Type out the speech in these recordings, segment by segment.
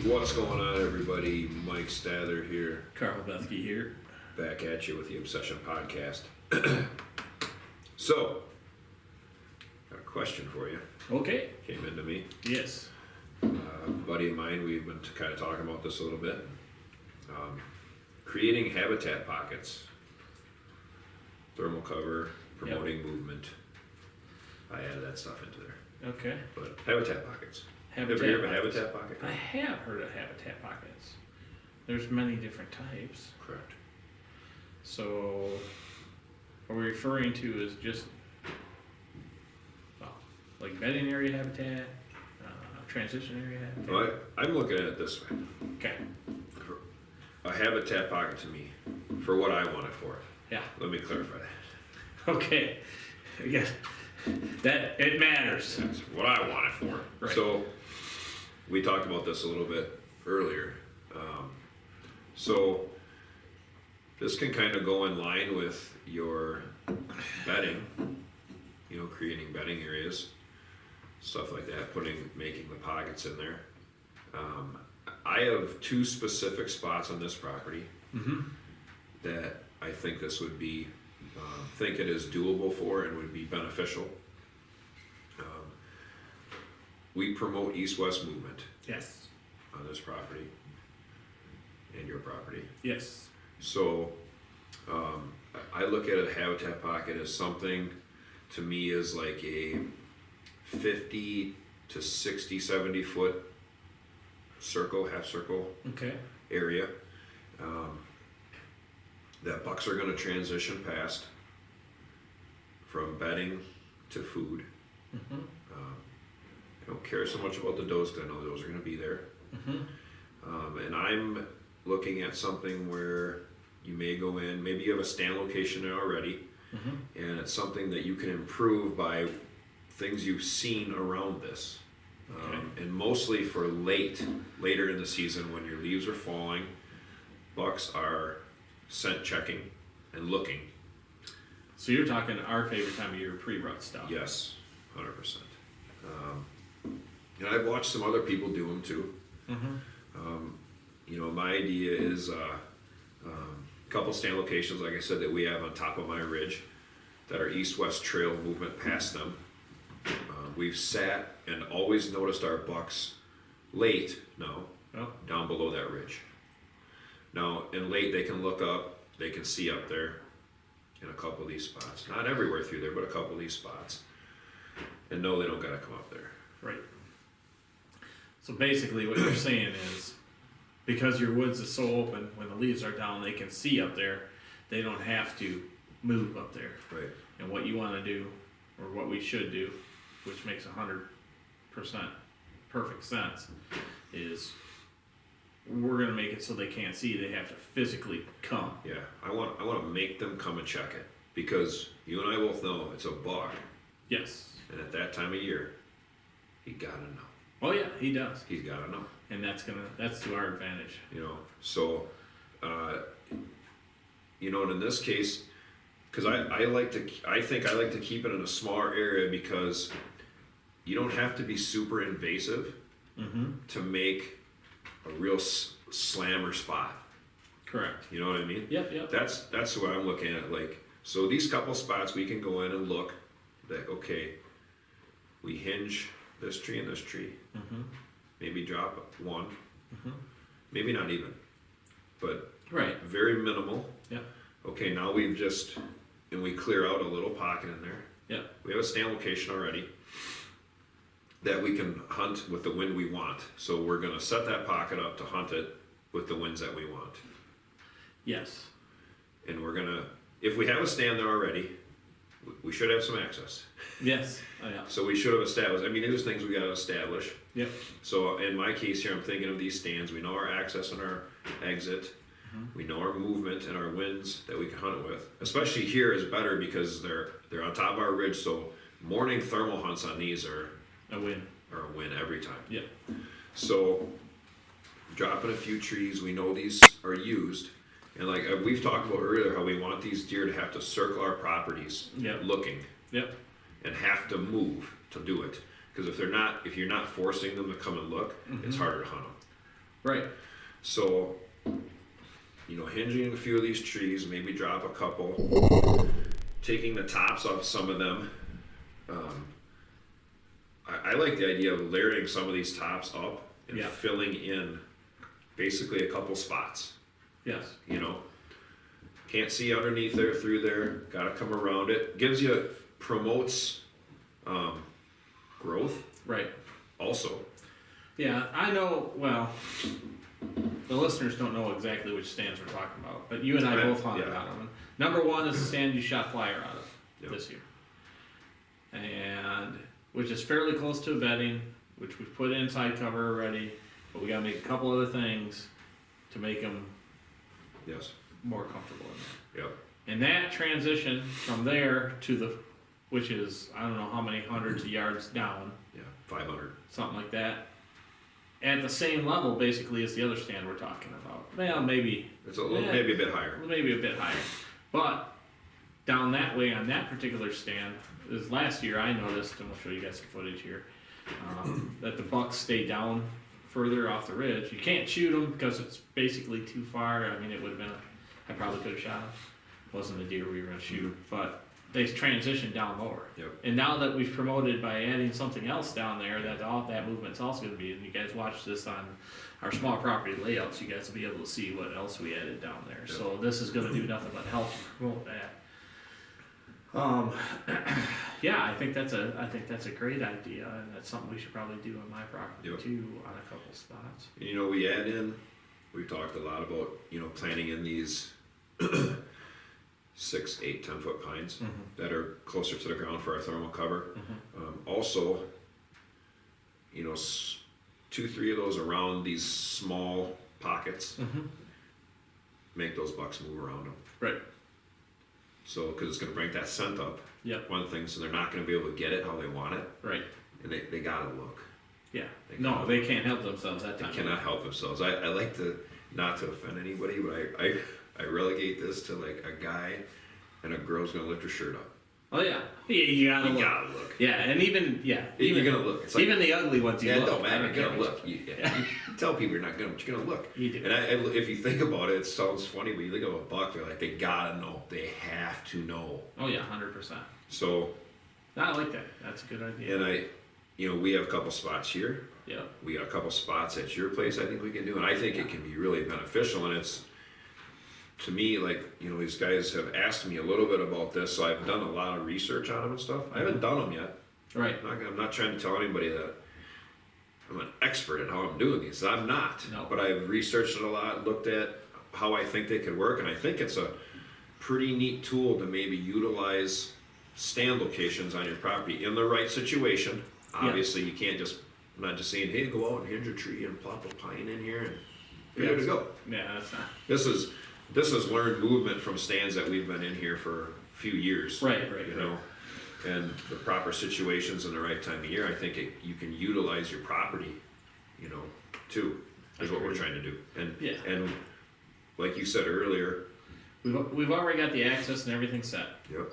What's going on, everybody? Mike Stather here, Karl here. back at you with the Obsession Podcast. So, got a question for you. Okay. Came into me. Yes. A buddy of mine, we've been kind of talking about this a little bit. Creating habitat pockets, thermal cover, promoting movement. I added that stuff into there. Okay. But habitat pockets. Habitat Ever heard of a pockets. habitat pocket? I have heard of habitat pockets. There's many different types. Correct. So, are we referring to as just, well, like bedding area habitat, transition area habitat? Well, I'm looking at it this way. Okay. A habitat pocket to me, for what I want it for. Yeah. Let me clarify that. Okay. Yes. That it matters. That's what I want it for. Right. So, we talked about this a little bit earlier. So, this can kind of go in line with your bedding, creating bedding areas, stuff like that, making the pockets in there. I have two specific spots on this property that I think this would be, think it is doable for and would be beneficial. We promote east-west movement Yes. on this property and your property. Yes. So, I look at a habitat pocket as something, to me, is like a 50 to 60, 70 foot circle, half circle Okay. area that bucks are going to transition past from bedding to food. I don't care so much about the does because I know those are going to be there. And I'm looking at something where you may go in, maybe you have a stand location there already, and it's something that you can improve by things you've seen around this. Okay. And mostly for later in the season when your leaves are falling, bucks are scent checking and looking. So you're talking our favorite time of year, pre-rut stuff. Yes, 100%. And I've watched some other people do them too. My idea is a couple stand locations, like I said, that we have on top of my ridge that are east-west trail movement past them. We've sat and always noticed our bucks late now down below that ridge. Now, in late, they can look up, they can see up there in a couple of these spots. Not everywhere through there, but a couple of these spots. And no, they don't gotta come up there. Right. So basically what you're saying is, because your woods is so open, when the leaves are down, they can see up there. They don't have to move up there. Right. And what you want to do, or what we should do, which makes 100% perfect sense, is we're going to make it so they can't see. They have to physically come. Yeah, I want to make them come and check it, because you and I both know it's a buck, Yes. and at that time of year, he gotta know. Oh yeah, he does. He's gotta know. And that's to our advantage. So, and in this case, because I think I like to keep it in a smaller area because you don't have to be super invasive to make a real slammer spot. Correct. You know what I mean? Yep. That's what I'm looking at. So these couple spots we can go in and look that, okay, we hinge this tree and this tree. Maybe drop one. Maybe not even. But right. Very minimal. Yep. Okay, now we clear out a little pocket in there. Yep. We have a stand location already that we can hunt with the wind we want. So we're going to set that pocket up to hunt it with the winds that we want. Yes. And we're going to, if we have a stand there already, we should have some access. Yes. Oh yeah. So we should have established, there's things we got to establish. Yep. So in my case here, I'm thinking of these stands. We know our access and our exit. We know our movement and our winds that we can hunt it with. Especially here is better because they're on top of our ridge. So morning thermal hunts on these are a win every time. Yep. So dropping a few trees, we know these are used. And like we've talked about earlier, how we want these deer to have to circle our properties looking. Yep. And have to move to do it. Because if you're not forcing them to come and look, it's harder to hunt them. Right. So, hinging a few of these trees, maybe drop a couple, taking the tops off some of them. I like the idea of layering some of these tops up and Yeah. filling in basically a couple spots. Yes. Can't see underneath there, through there, gotta come around it. Promotes growth Right. also. Yeah, I know, well, the listeners don't know exactly which stands we're talking about, but you and I Right, both hunted yeah. on them. Number one is the stand you shot flyer out of Yep. this year. And, which is fairly close to a bedding, which we've put inside cover already, but we gotta make a couple other things to make them Yes. more comfortable in there. Yep. And that transition from there to which is, I don't know how many hundreds of yards down, Yeah. 500. something like that, at the same level basically as the other stand we're talking about. Well, maybe It's maybe a bit higher. maybe a bit higher. But down that way on that particular stand, is last year I noticed, and we'll show you guys some footage here, that the bucks stay down further off the ridge. You can't shoot them because it's basically too far. I mean, it would have been, I probably could have shot them. Wasn't a deer we were going to shoot, but they transitioned down lower. Yep. And now that we've promoted by adding something else down there, that all that movement's also going to be, and you guys watch this on our small property layouts, you guys will be able to see what else we added down there. Yep. So this is going to do nothing but help promote that. Yeah, I think that's a great idea, and that's something we should probably do on my property Yep. too, on a couple spots. We've talked a lot about, planting in these 6, 8, 10-foot pines that are closer to the ground for our thermal cover. Also, 2, 3 of those around these small pockets, make those bucks move around them. Right. So, because it's going to bring that scent up. Yep. One thing, so they're not going to be able to get it how they want it, Right. and they gotta look. Yeah. They No, can't- they can't help themselves that They time. cannot help themselves. I like to, not to offend anybody, but I relegate this to like a guy and a girl's gonna lift her shirt up. Oh yeah. You gotta You look. gotta look. Yeah, and even You're gonna look. It's like, even the ugly ones you yeah, it look. don't matter. I You're care gonna what look. You tell people you're not gonna, but you're gonna look. You do. And if you think about it, it sounds funny, but you think of a buck, they're like, they gotta know. They have to know. Oh yeah, 100%. So, I like that. That's a good idea. and we have a couple spots here. Yeah. We got a couple spots at your place I think we can do, and I think it can be really beneficial, and it's, to me, like, these guys have asked me a little bit about this, so I've done a lot of research on them and stuff. I haven't done them yet. Right. I'm not trying to tell anybody that I'm an expert at how I'm doing these. I'm not. No. But I've researched it a lot, looked at how I think they could work, and I think it's a pretty neat tool to maybe utilize stand locations on your property in the right situation. Yeah. Obviously, you can't I'm not just saying, hey, go out and hinge a tree and plop a pine in here and you're good to go. Yeah, that's not. This is learned movement from stands that we've been in here for a few years. Right. And the proper situations in the right time of year, I think you can utilize your property, too, is what we're trying to do. And like you said earlier. We've already got the access and everything set. Yep.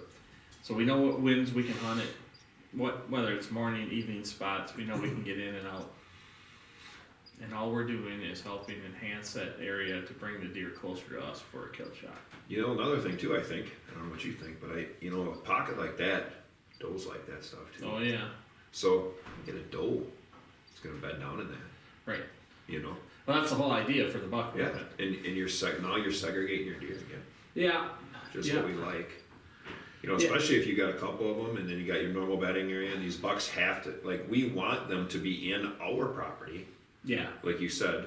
So we know what winds we can hunt it. Whether it's morning, evening spots, we know we can get in and out. And all we're doing is helping enhance that area to bring the deer closer to us for a kill shot. Another thing too, I think, I don't know what you think, but a pocket like that, does like that stuff too. Oh yeah. So, get a doe, it's gonna bed down in that, Right. Well, that's the whole idea for the buck Yeah, movement. and you're now you're segregating your deer again, Yeah. just Yeah. what we like. Especially if you got a couple of them and then you got your normal bedding area, and these bucks have to, we want them to be in our property, Yeah. like you said.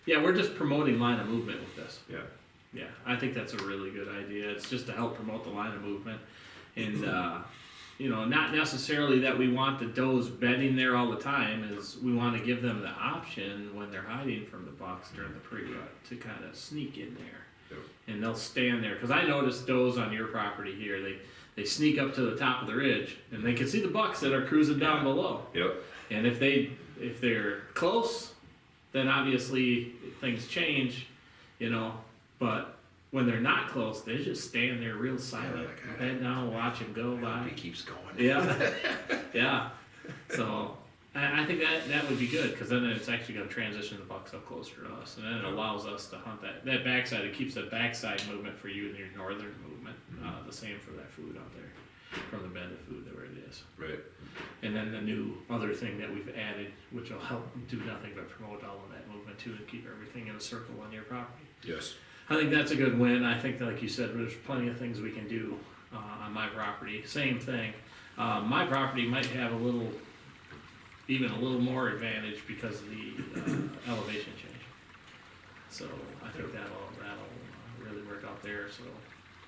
Yeah, we're just promoting line of movement with this. Yeah. Yeah, I think that's a really good idea. It's just to help promote the line of movement. And, not necessarily that we want the does bedding there all the time, is we want to give them the option when they're hiding from the bucks during the pre-rut to kind of sneak in there. Yep. And they'll stand there. Because I noticed does on your property here, they sneak up to the top of the ridge and they can see the bucks that are cruising down below. Yep. And if they're close, then obviously things change, but when they're not close, they just stand there real silent, head down, watch him go by. He keeps going. Yeah, yeah. So I think that would be good, because then it's actually gonna transition the bucks up closer to us, and then it allows us to hunt that backside. It keeps that backside movement for you and your northern movement, the same for that food out there, from the bed of food where it is. Right. And then the new other thing that we've added, which will help do nothing but promote all of that movement too, and keep everything in a circle on your property. Yes. I think that's a good win. I think that, like you said, there's plenty of things we can do on my property. Same thing. My property might have even a little more advantage because of the elevation change. So I think that'll really work out there. So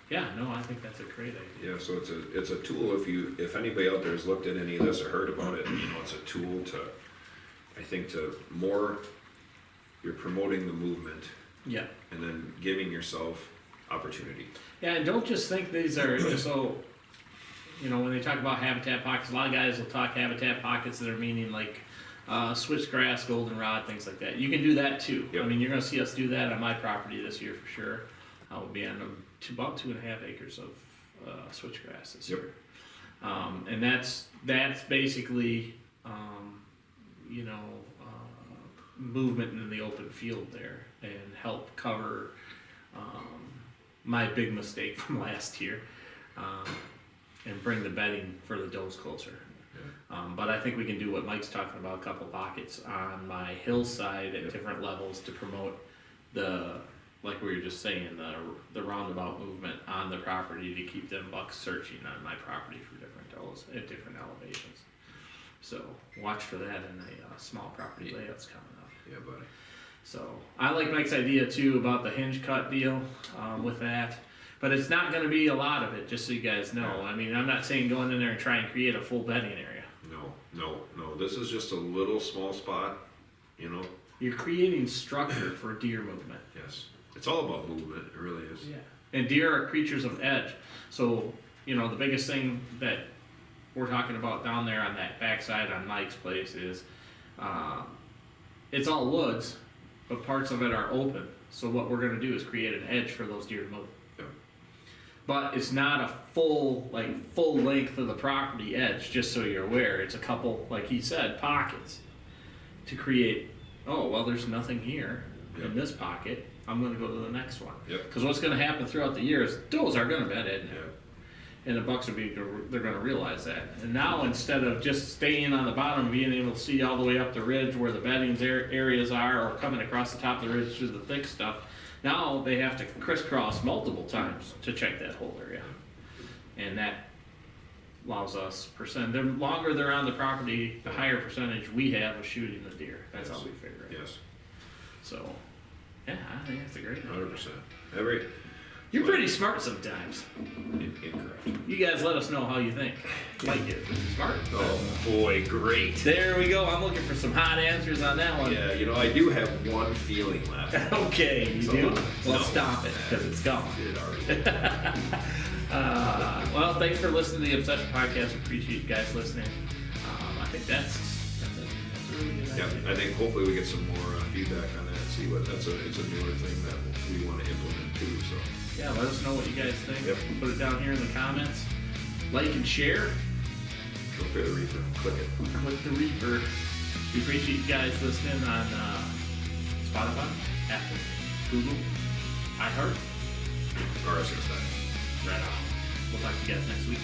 yeah, no, I think that's a great idea. Yeah, so it's a tool. If anybody out there has looked at any of this or heard about it, it's a tool to, I think, you're promoting the movement. Yeah. And then giving yourself opportunity. Yeah, and don't just think these are so. When they talk about habitat pockets, a lot of guys will talk habitat pockets that are meaning like switchgrass, goldenrod, things like that. You can do that too. Yep. I mean, you're going to see us do that on my property this year for sure. I will be on about 2.5 acres of switchgrass this year, and that's basically movement in the open field there, and help cover my big mistake from last year. And bring the bedding for the does closer. Yeah. But I think we can do what Mike's talking about, a couple pockets on my hillside at different levels to promote like we were just saying, the roundabout movement on the property to keep them bucks searching on my property for different does at different elevations. So watch for that in the small property layouts coming up. Yeah, buddy. So I like Mike's idea too about the hinge cut deal with that. But it's not going to be a lot of it, just so you guys know. I mean, I'm not saying going in there and try and create a full bedding area. No. This is just a little small spot, You're creating structure for deer movement. Yes. It's all about movement, it really is. Yeah. And deer are creatures of edge. So, the biggest thing that we're talking about down there on that backside on Mike's place is it's all woods, but parts of it are open. So what we're going to do is create an edge for those deer to move. But it's not a full length of the property edge, just so you're aware. It's a couple, like he said, pockets to create, there's nothing here in this pocket. I'm going to go to the next one. Because what's going to happen throughout the year is does are going to bed in there. And the bucks they're going to realize that. And now instead of just staying on the bottom and being able to see all the way up the ridge where the bedding areas are, or coming across the top of the ridge through the thick stuff, now they have to crisscross multiple times to check that whole area. And that allows us the longer they're on the property, the higher percentage we have of shooting the deer. That's how we figure it. Yes. So, yeah, I think that's a great idea. 100%. You're pretty smart sometimes. Incorrect. You guys let us know how you think. Like it. Smart. Oh boy, great. There we go. I'm looking for some hot answers on that one. Yeah, I do have one feeling left. Okay, you do? Well, stop it, because it's gone. It already. Well, thanks for listening to the Obsession Podcast. Appreciate you guys listening. I think that's a really good idea. Yeah, I think hopefully we get some more feedback on that. See what it's a newer thing that we want to implement too. So. Yeah, let us know what you guys think. Yep. Put it down here in the comments. Like and share. Go for the Reaper. Click it. Click the Reaper. We appreciate you guys listening on Spotify, Apple, Google, iHeart, RSS. right on. We'll talk to you guys next week.